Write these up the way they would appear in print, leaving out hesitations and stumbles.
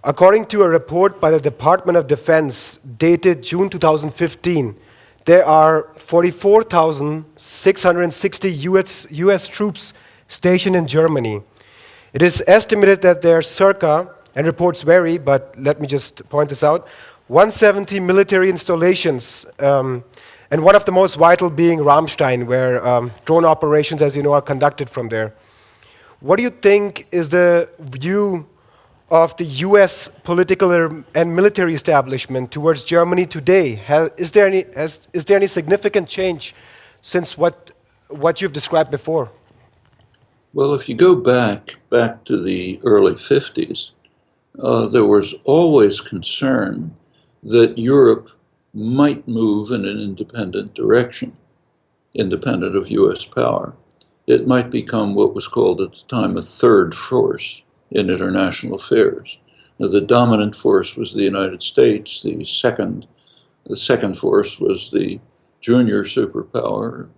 According to a report by the Department of Defense dated June 2015, there are 44,660 US troops stationed in Germany. It is estimated that there are circa, and reports vary, but let me just point this out, 170 military installations, and one of the most vital being Ramstein, where drone operations, as you know, are conducted from there. What do you think is the view of the US political and military establishment towards Germany today? Is there any significant change since what you've described before? Well, if you go back to the early 50s, there was always concern that Europe might move in an independent direction, independent of US power. It might become what was called at the time a third force in international affairs. Now, the dominant force was the United States. The second force was the junior superpower,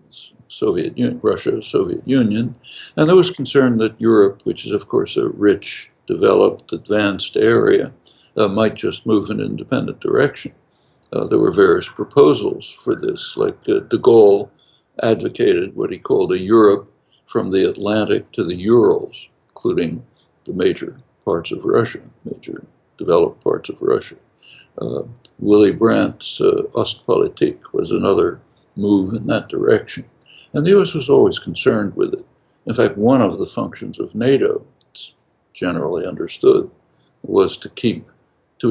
Russia, Soviet Union. And there was concern that Europe, which is of course a rich, developed, advanced area, might just move in an independent direction. There were various proposals for this, like de Gaulle advocated what he called a Europe from the Atlantic to the Urals, including the major parts of Russia, major developed parts of Russia. Willy Brandt's Ostpolitik was another move in that direction. And the US was always concerned with it. In fact, one of the functions of NATO, it's generally understood, was to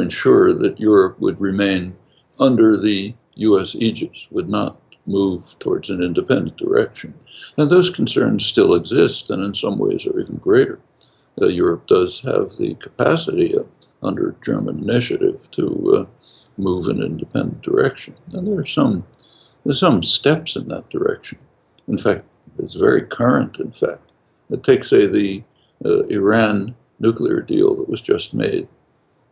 ensure that Europe would remain under the US aegis, would not move towards an independent direction. And those concerns still exist, and in some ways are even greater. Europe does have the capacity under German initiative to move in an independent direction. And there's some steps in that direction. In fact, it's very current, in fact. Take, say, the Iran nuclear deal that was just made.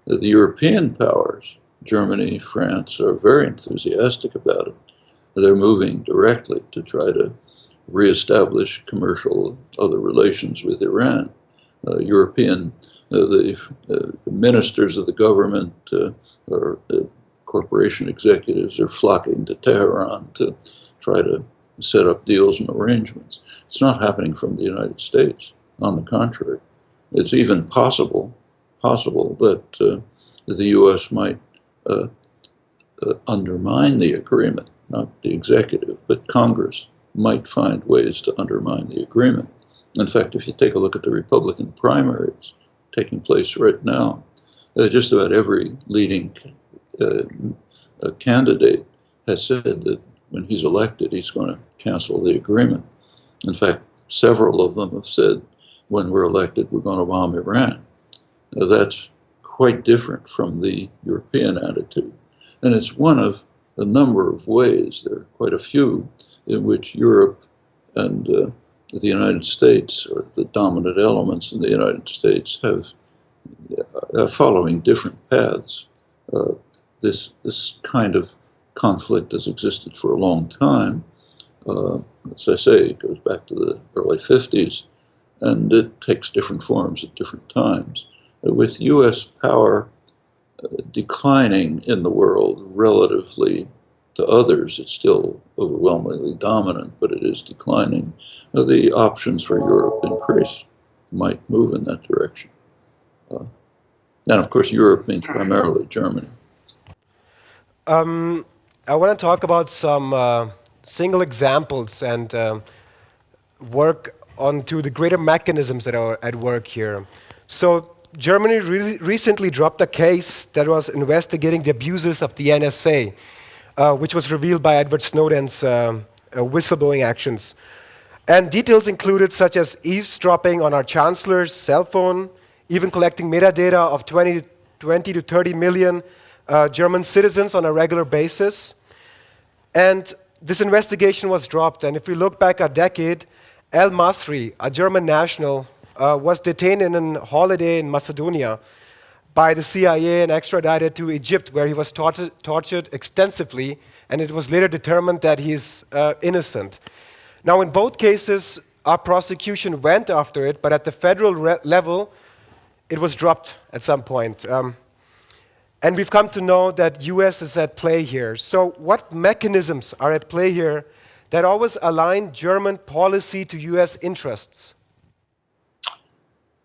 The European powers, Germany, France, are very enthusiastic about it. They're moving directly to try to reestablish commercial other relations with Iran. The ministers of the government or corporation executives are flocking to Tehran to try to set up deals and arrangements. It's not happening from the United States. On the contrary, it's even possible that the U.S. might undermine the agreement, not the executive, but Congress might find ways to undermine the agreement. In fact, if you take a look at the Republican primaries taking place right now, just about every leading candidate has said that when he's elected, he's going to cancel the agreement. In fact, several of them have said, when we're elected, we're going to bomb Iran. Now, that's quite different from the European attitude. And it's one of a number of ways, there are quite a few, in which Europe and the United States, or the dominant elements in the United States, are following different paths. This kind of conflict has existed for a long time. As I say, it goes back to the early 50s, and it takes different forms at different times. With US power declining in the world relatively to others, it's still overwhelmingly dominant, but it is declining. The options for Europe increase, might move in that direction. And of course, Europe means primarily Germany. I want to talk about some single examples and work onto the greater mechanisms that are at work here. So Germany recently dropped a case that was investigating the abuses of the NSA, which was revealed by Edward Snowden's whistleblowing actions. And details included such as eavesdropping on our chancellor's cell phone, even collecting metadata of 20 to 30 million German citizens on a regular basis. And this investigation was dropped. And if we look back a decade, El Masri, a German national, was detained in a holiday in Macedonia by the CIA and extradited to Egypt, where he was tortured extensively, and it was later determined that he is innocent. Now, in both cases, our prosecution went after it, but at the federal level, it was dropped at some point. And we've come to know that US is at play here. So what mechanisms are at play here that always align German policy to US interests?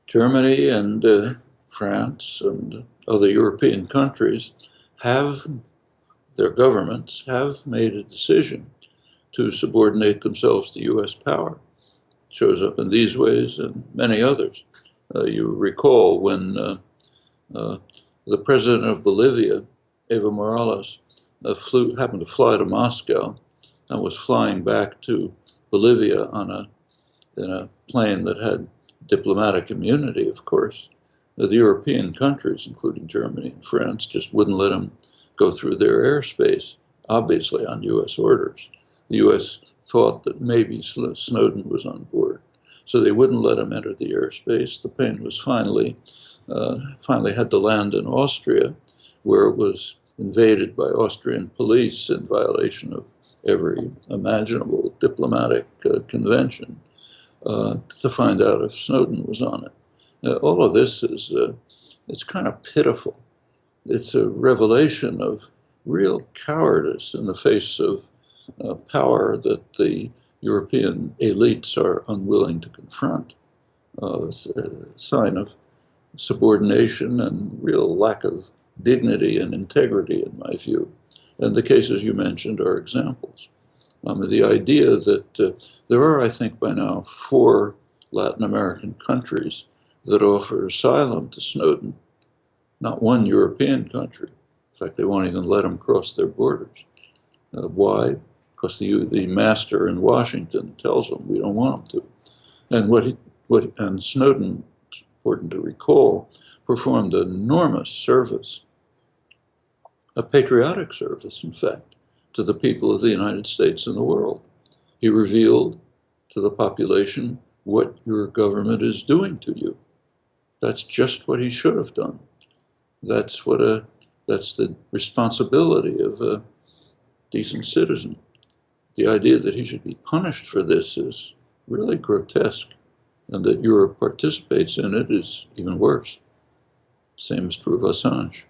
Germany and France and other European countries have, their governments have made a decision to subordinate themselves to US power. It shows up in these ways and many others. You recall when the president of Bolivia, Evo Morales, happened to fly to Moscow and was flying back to Bolivia in a plane that had diplomatic immunity, of course. The European countries, including Germany and France, just wouldn't let him go through their airspace, obviously on US orders. The US thought that maybe Snowden was on board, so they wouldn't let him enter the airspace. The plane was finally had to land in Austria, where it was invaded by Austrian police in violation of every imaginable diplomatic convention to find out if Snowden was on it. All of this is, it's kind of pitiful. It's a revelation of real cowardice in the face of power that the European elites are unwilling to confront. It's a sign of subordination and real lack of dignity and integrity, in my view. And the cases you mentioned are examples. The idea that there are, I think, by now 4 Latin American countries that offer asylum to Snowden, not one European country. In fact, they won't even let him cross their borders. Why? Because the master in Washington tells them we don't want him to. And Snowden, it's important to recall, performed an enormous service, a patriotic service, in fact, to the people of the United States and the world. He revealed to the population what your government is doing to you. That's just what he should have done. That's the responsibility of a decent citizen. The idea that he should be punished for this is really grotesque, and that Europe participates in it is even worse. Same is true of Assange.